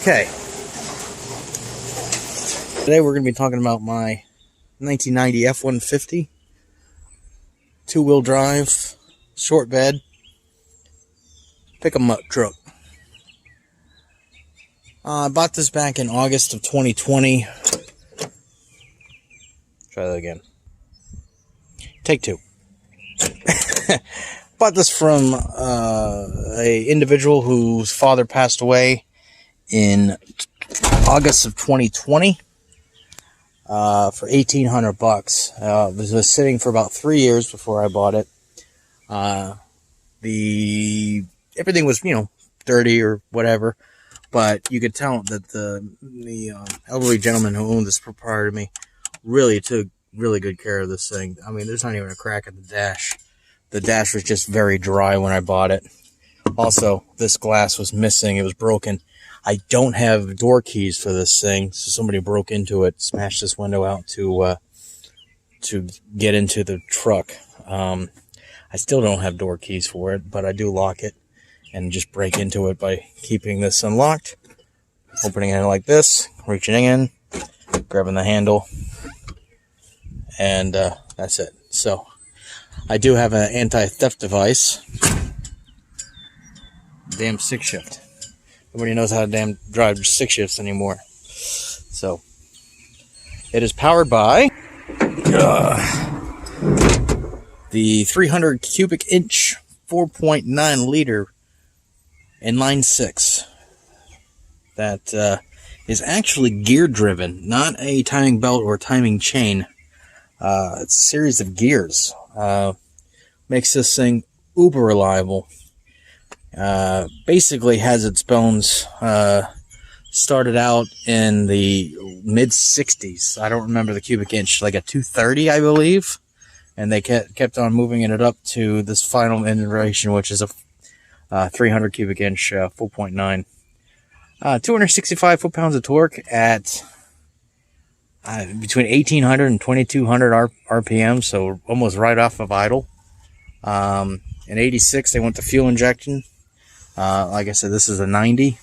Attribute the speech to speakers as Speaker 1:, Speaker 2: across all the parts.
Speaker 1: Okay. Today we're going to be talking about my 1990 F-150. Two-wheel drive, short bed, pick-em-up truck. I bought this back in August of 2020. Try that again. Take two. Bought this from a individual whose father passed away in August of 2020 for $1,800. It was sitting for about 3 years before I bought it. Everything was, dirty or whatever, but you could tell that the elderly gentleman who owned this prior to me really took really good care of this thing. I mean, there's not even a crack in the dash. The dash was just very dry when I bought it. Also, this glass was missing. It was broken. I don't have door keys for this thing, so somebody broke into it, smashed this window out to get into the truck. I still don't have door keys for it, but I do lock it and just break into it by keeping this unlocked, opening it like this, reaching in, grabbing the handle, and that's it. So I do have an anti-theft device. Damn stick shift. Nobody knows how to drive stick shifts anymore. So it is powered by the 300 cubic inch 4.9 liter inline 6. That is actually gear driven, not a timing belt or timing chain. It's a series of gears. Makes this thing uber reliable. Basically has its bones started out in the mid 60s. I don't remember the cubic inch, like a 230, I believe, and they kept on moving it up to this final iteration, which is a 300 cubic inch 4.9, 265 foot-pounds of torque at between 1800 and 2200 RPM, so almost right off of idle. In 86 they went to fuel injection. Like I said, this is a 90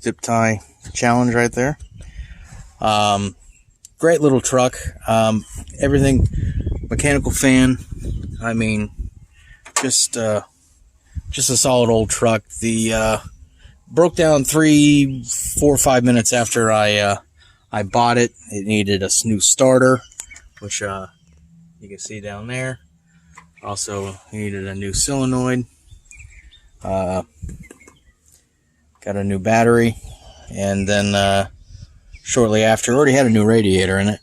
Speaker 1: zip tie challenge right there. Great little truck. Everything, mechanical fan. I mean, just a solid old truck. The broke down 3, 4, 5 minutes after I bought it. It needed a new starter, which you can see down there. Also needed a new solenoid. Got a new battery, and then shortly after, already had a new radiator in it.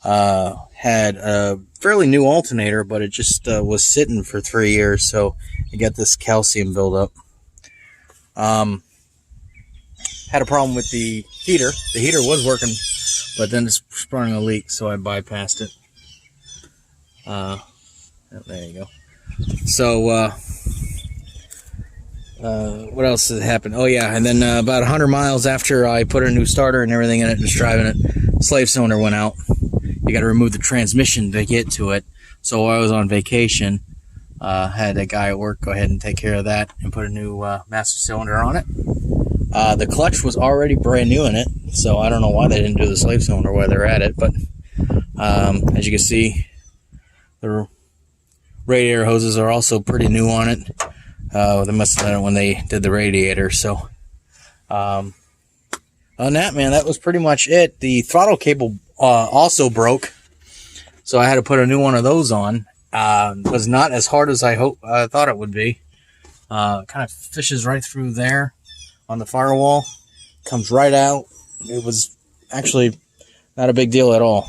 Speaker 1: Had a fairly new alternator, but it just was sitting for 3 years, so it got this calcium buildup. Had a problem with the heater. The heater was working, but then it's sprung a leak, so I bypassed it. There you go. So, what else has happened? Oh, yeah, and then about 100 miles after I put a new starter and everything in it, just driving it, slave cylinder went out. You got to remove the transmission to get to it. So while I was on vacation, had a guy at work go ahead and take care of that and put a new master cylinder on it. The clutch was already brand new in it, so I don't know why they didn't do the slave cylinder while they're at it, but as you can see, the radiator hoses are also pretty new on it. They must have done it when they did the radiator. So on that, man, that was pretty much it. The throttle cable also broke, so I had to put a new one of those on. It was not as hard as I thought it would be. Kind of fishes right through there on the firewall, comes right out. It was actually not a big deal at all.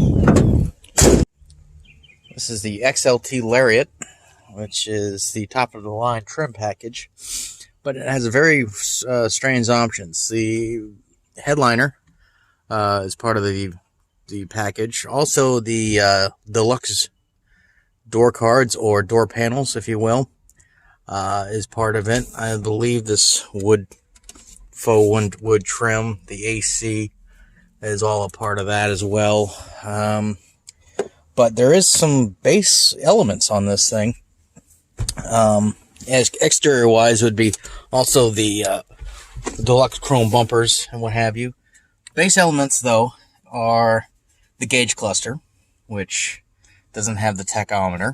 Speaker 1: This is the XLT Lariat, which is the top of the line trim package, but it has a very strange options. The headliner is part of the package. Also, the deluxe door cards, or door panels, if you will, is part of it. I believe this faux wood trim, the AC, is all a part of that as well. But there is some base elements on this thing. As exterior wise would be also the the deluxe chrome bumpers and what have you. Base elements, though, are the gauge cluster, which doesn't have the tachometer.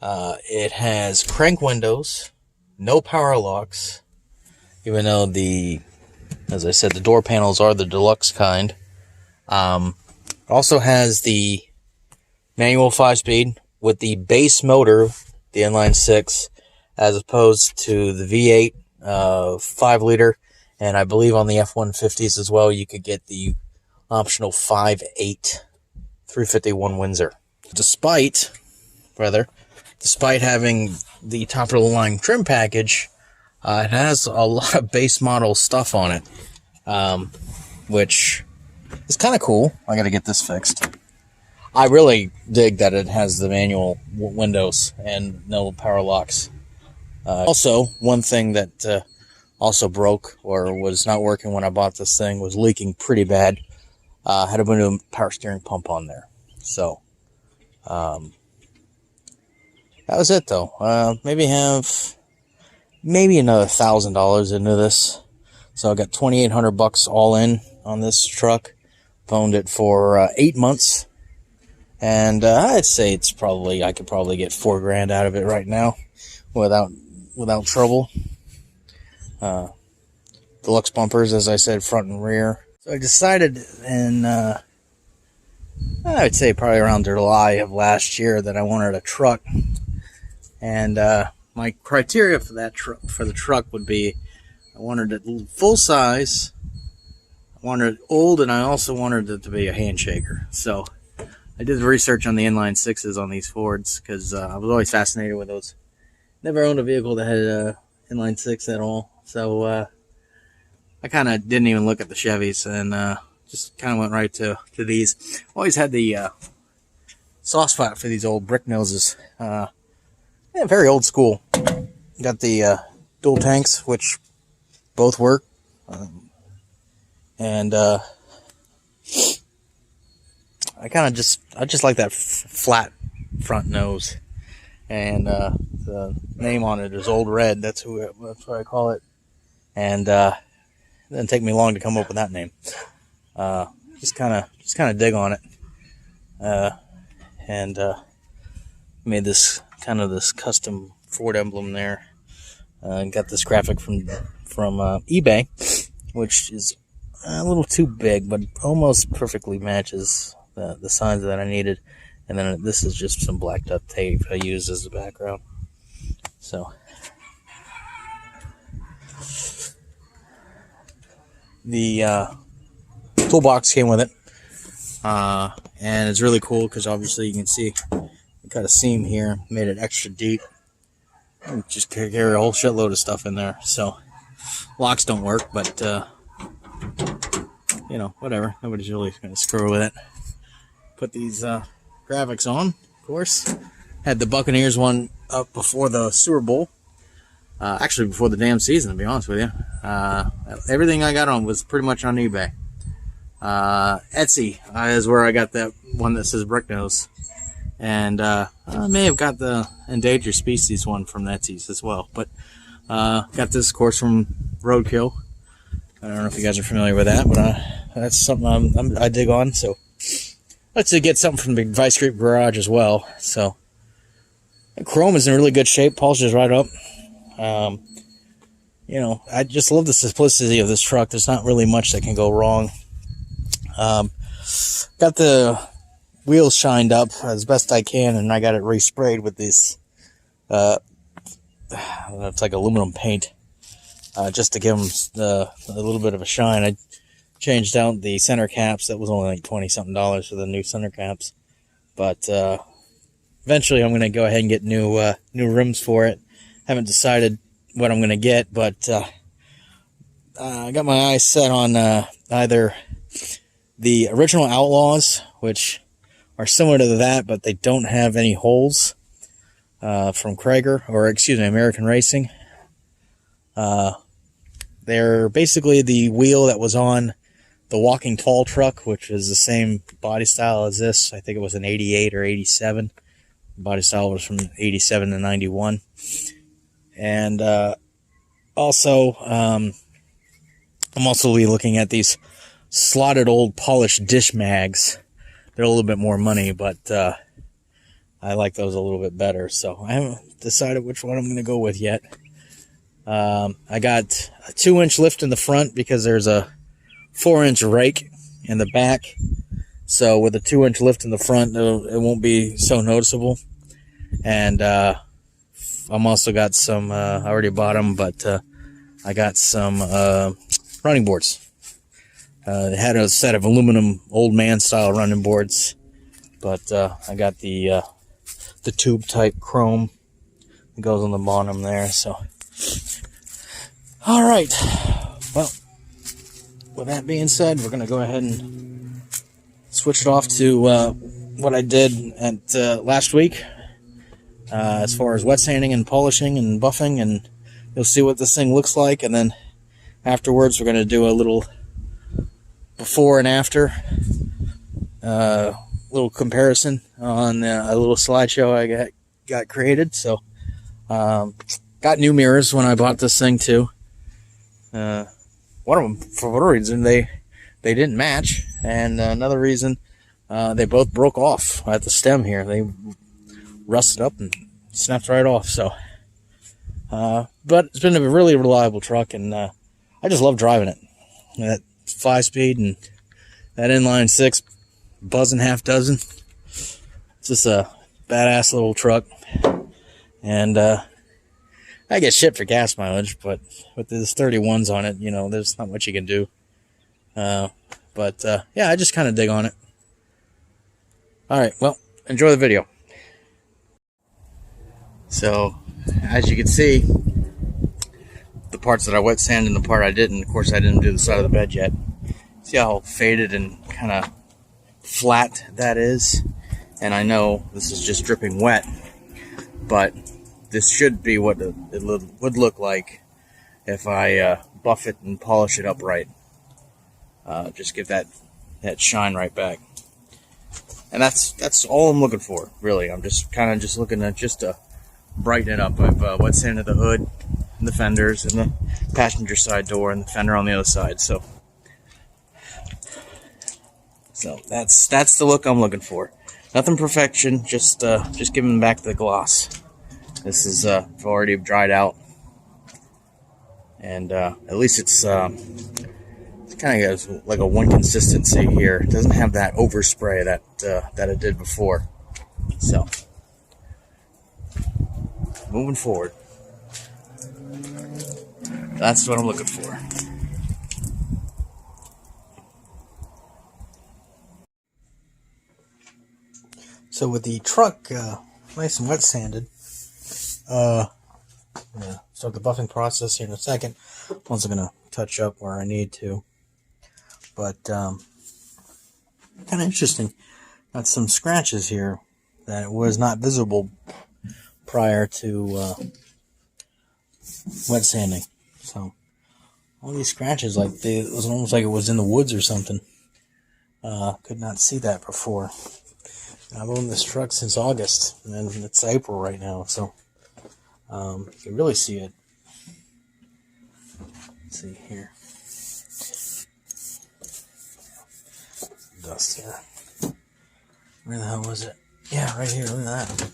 Speaker 1: It has crank windows, no power locks, even though as I said, the door panels are the deluxe kind. It also has the manual 5-speed with the base motor, the inline 6, as opposed to the V8 5-liter, and I believe on the F-150s as well, you could get the optional 5.8 351 Windsor. Despite having the top of the line trim package, it has a lot of base model stuff on it, which is kind of cool. I got to get this fixed. I really dig that it has the manual windows and no power locks. Also, one thing that also broke or was not working when I bought this thing was leaking pretty bad. Had a new power steering pump on there. So, that was it though. Maybe another $1,000 into this. So I got $2,800 all in on this truck. Owned it for 8 months. And I'd say I could probably get $4,000 out of it right now without trouble. Deluxe bumpers, as I said, front and rear. So I decided I would say probably around July of last year that I wanted a truck. And my criteria for the truck would be I wanted it full size, I wanted it old, and I also wanted it to be a handshaker. So I did the research on the inline 6s on these Fords because I was always fascinated with those. Never owned a vehicle that had inline 6 at all. So I kind of didn't even look at the Chevys and just kind of went right to these. Always had the soft spot for these old brick noses. Yeah, very old school. Got the dual tanks, which both work. And I just like that flat front nose. And the name on it is Old Red. That's what I call it. And it didn't take me long to come up with that name. Just kind of dig on it. And made this custom Ford emblem there. Got this graphic from eBay, which is a little too big, but almost perfectly matches the signs that I needed. And then this is just some black duct tape I used as the background. So the toolbox came with it, and it's really cool because obviously you can see I got a seam here, made it extra deep. Just carry a whole shitload of stuff in there. So locks don't work, but whatever. Nobody's really gonna screw with it. Put these graphics on, of course. Had the Buccaneers one up before the Super Bowl. Actually, before the damn season, to be honest with you. Everything I got on was pretty much on eBay. Etsy is where I got that one that says Brick Nose. And I may have got the Endangered Species one from Etsy's as well. But got this, of course, from Roadkill. I don't know if you guys are familiar with that, but that's something I dig on. So let's get something from the Vice Grip Garage as well. So chrome is in really good shape, polishes right up. I just love the simplicity of this truck. There's not really much that can go wrong. Got the wheels shined up as best I can, and I got it resprayed with this it's like aluminum paint, just to give them a little bit of a shine. I changed out the center caps. That was only like $20-something for the new center caps, but eventually I'm going to go ahead and get new rims for it. Haven't decided what I'm going to get, but I got my eyes set on either the original Outlaws, which are similar to that, but they don't have any holes, from American Racing. They're basically the wheel that was on the Walking Tall truck, which is the same body style as this. I think it was an 88 or 87. The body style was from 87 to 91. And Also, I'm also looking at these slotted old polished dish mags. They're a little bit more money, but I like those a little bit better. So I haven't decided which one I'm going to go with yet. I got a 2-inch lift in the front because there's a 4-inch rake in the back. So with a 2-inch lift in the front, it won't be so noticeable. And I'm also got some, I already bought them, but I got some running boards. It had a set of aluminum old man style running boards, but I got the tube type chrome that goes on the bottom there. So, all right. Well, with that being said, we're gonna go ahead and switch it off to what I did at last week. As far as wet sanding and polishing and buffing, and you'll see what this thing looks like, and then afterwards we're going to do a little before and after little comparison on a little slideshow I got created. So got new mirrors when I bought this thing too. One of them, for whatever reason, they didn't match, and another reason, they both broke off at the stem here. They rusted up and snapped right off. So but it's been a really reliable truck, and I just love driving it. That 5-speed and that inline 6 buzzing half dozen. It's just a badass little truck, and I get shit for gas mileage, but with the 31s on it, you know, there's not much you can do. But yeah, I just kind of dig on it. All right, well, enjoy the video. So, as you can see, the parts that I wet sanded and the part I didn't, of course I didn't do the side of the bed yet. See how faded and kind of flat that is? And I know this is just dripping wet, but this should be what it would look like if I buff it and polish it up right. Just give that shine right back. And that's all I'm looking for, really. I'm just kind of just looking at just to brighten it up. I've wet sanded the hood and the fenders and the passenger side door and the fender on the other side. So that's the look I'm looking for. Nothing perfection, just giving back the gloss. This is already dried out, and at least it's kind of like a one consistency here. It doesn't have that overspray that it did before. So moving forward, that's what I'm looking for. So with the truck nice and wet sanded, yeah, start the buffing process here in a second. Also going to touch up where I need to, but kind of interesting. Got some scratches here that was not visible prior to wet sanding. So all these scratches, like it was almost like it was in the woods or something. Could not see that before. I've owned this truck since August, and it's April right now, so you can really see it. Let's see here. Dust here. Where the hell was it? Yeah, right here. Look at that.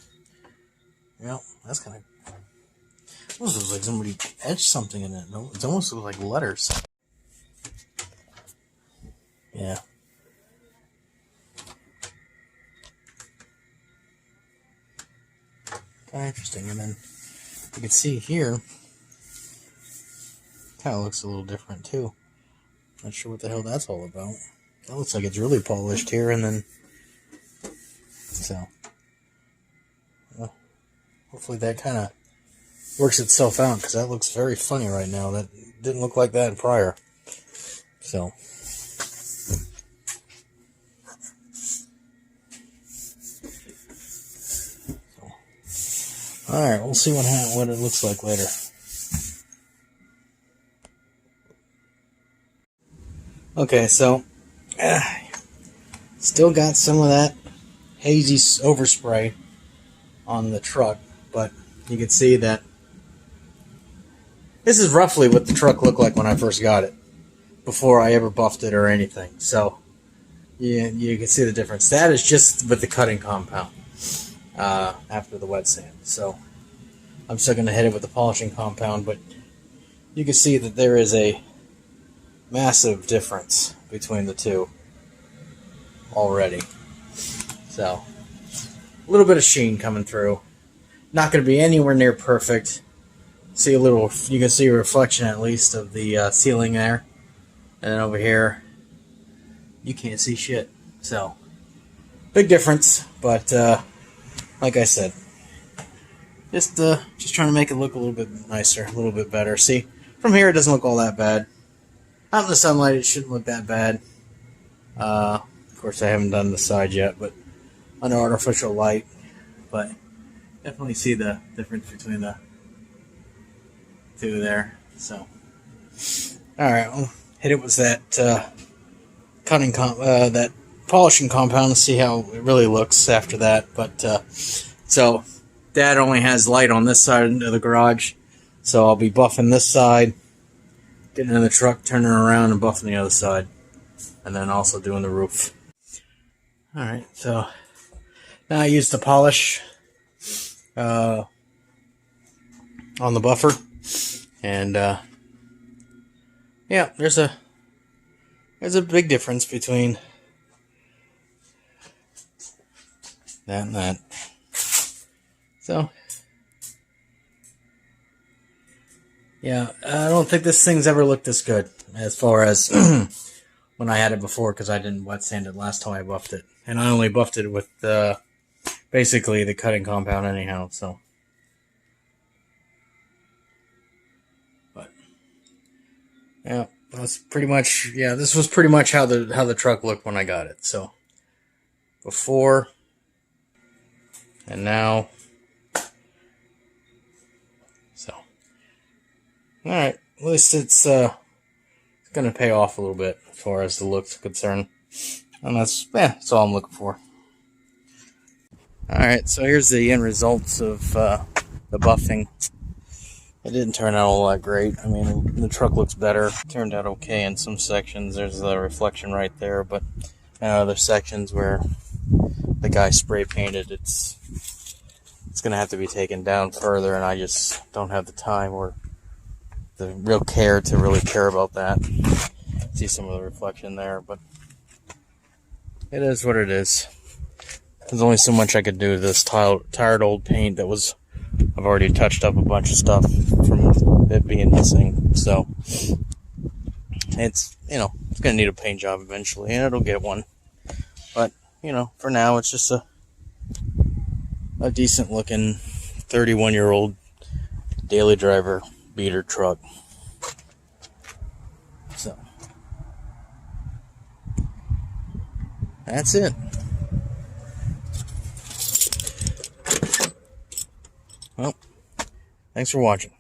Speaker 1: Yep, that's kind of. Almost looks like somebody etched something in it. No, it almost looks like letters. Yeah. Kind of interesting. And then you can see here, kind of looks a little different too. Not sure what the hell that's all about. That looks like it's really polished here, and then so well, hopefully that kind of works itself out, because that looks very funny right now. That didn't look like that prior. So all right, we'll see what it looks like later. Okay, so still got some of that hazy overspray on the truck, but you can see that This is roughly what the truck looked like when I first got it, before I ever buffed it or anything. So, yeah, you can see the difference. That is just with the cutting compound after the wet sand. So, I'm still going to hit it with the polishing compound, but you can see that there is a massive difference between the two already. So, a little bit of sheen coming through. Not going to be anywhere near perfect. See a little, you can see a reflection at least of the ceiling there. And then over here, you can't see shit. So, big difference, but like I said, just trying to make it look a little bit nicer, a little bit better. See, from here it doesn't look all that bad. Out in the sunlight it shouldn't look that bad. Of course I haven't done the side yet, but under artificial light. But definitely see the difference between the two there. So, alright, I'll hit it with that that polishing compound to see how it really looks after that. But so Dad only has light on this side of the garage, so I'll be buffing this side, getting in the truck, turning around, and buffing the other side, and then also doing the roof. Alright, so now I use the polish on the buffer, and yeah, there's a big difference between that and that. So yeah, I don't think this thing's ever looked this good as far as when I had it before, because I didn't wet sand it last time I buffed it, and I only buffed it with basically the cutting compound anyhow. So, but yeah, that's pretty much, yeah, this was pretty much how the truck looked when I got it. So before and now. So, all right, at least it's going to pay off a little bit as far as the look's concerned, and that's all I'm looking for. All right, so here's the end results of the buffing. It didn't turn out all that great. I mean, the truck looks better. It turned out okay in some sections. There's the reflection right there, but in other sections where the guy spray painted, it's going to have to be taken down further, and I just don't have the time or the real care to really care about that. See some of the reflection there, but it is what it is. There's only so much I could do to this tired old paint that was, I've already touched up a bunch of stuff from it being missing. So it's, it's going to need a paint job eventually, and it'll get one. But, for now it's just a decent looking 31-year-old daily driver beater truck. So that's it. Well, thanks for watching.